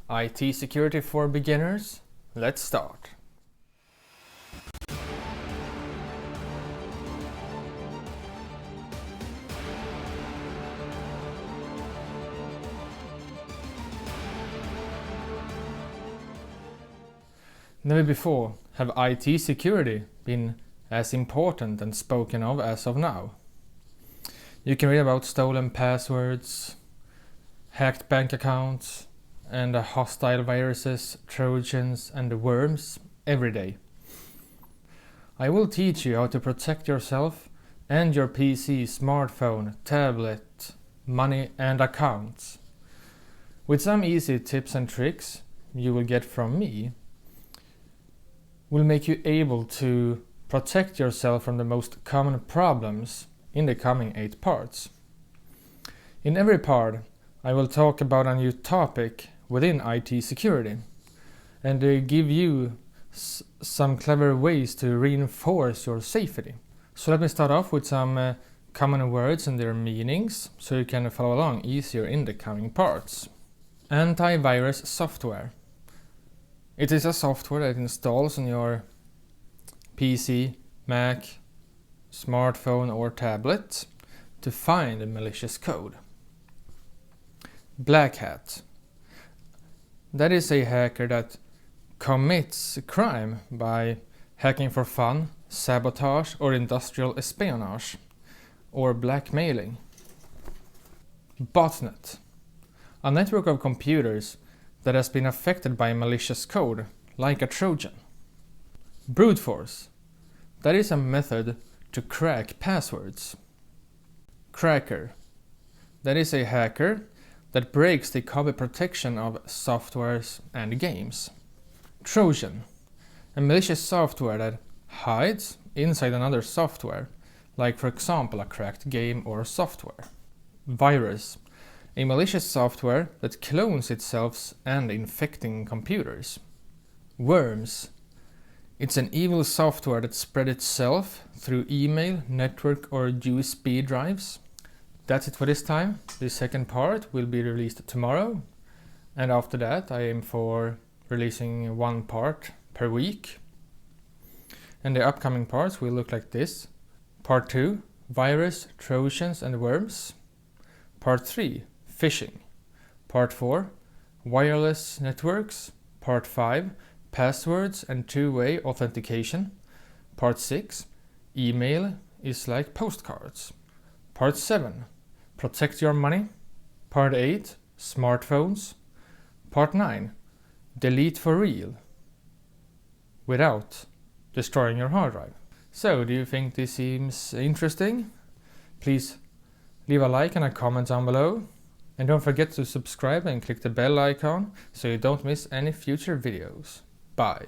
IT security for beginners. Let's start. Never before have IT security been as important and spoken of as of now. You can read about stolen passwords, hacked bank accounts, and hostile viruses, trojans, and worms every day. I will teach you how to protect yourself and your PC, smartphone, tablet, money, and accounts. With some easy tips and tricks you will get from me, will make you able to protect yourself from the most common problems in the coming 8 parts. In every part, I will talk about a new topic within IT security and give you some clever ways to reinforce your safety. So let me start off with some common words and their meanings so you can follow along easier in the coming parts. Antivirus software. It is a software that installs on your PC, Mac, smartphone or tablet to find a malicious code. Black hat. That is a hacker that commits a crime by hacking for fun, sabotage or industrial espionage or blackmailing. Botnet. A network of computers that has been affected by malicious code, like a Trojan. Brute force. That is a method to crack passwords. Cracker. That is a hacker that breaks the copy protection of softwares and games. Trojan. A malicious software that hides inside another software, like for example a cracked game or software. Virus. A malicious software that clones itself and infecting computers. Worms. It's an evil software that spread itself through email, network or USB drives. That's it for this time. The second part will be released tomorrow, and after that I aim for releasing 1 part per week. And the upcoming parts will look like this. Part 2, virus, trojans and worms. Part 3, phishing. Part 4, wireless networks. Part 5, passwords and two-way authentication. Part 6, email is like postcards. Part 7, protect your money. Part 8, smartphones. Part 9, delete for real without destroying your hard drive. So, do you think this seems interesting? Please leave a like and a comment down below. And don't forget to subscribe and click the bell icon so you don't miss any future videos. Bye.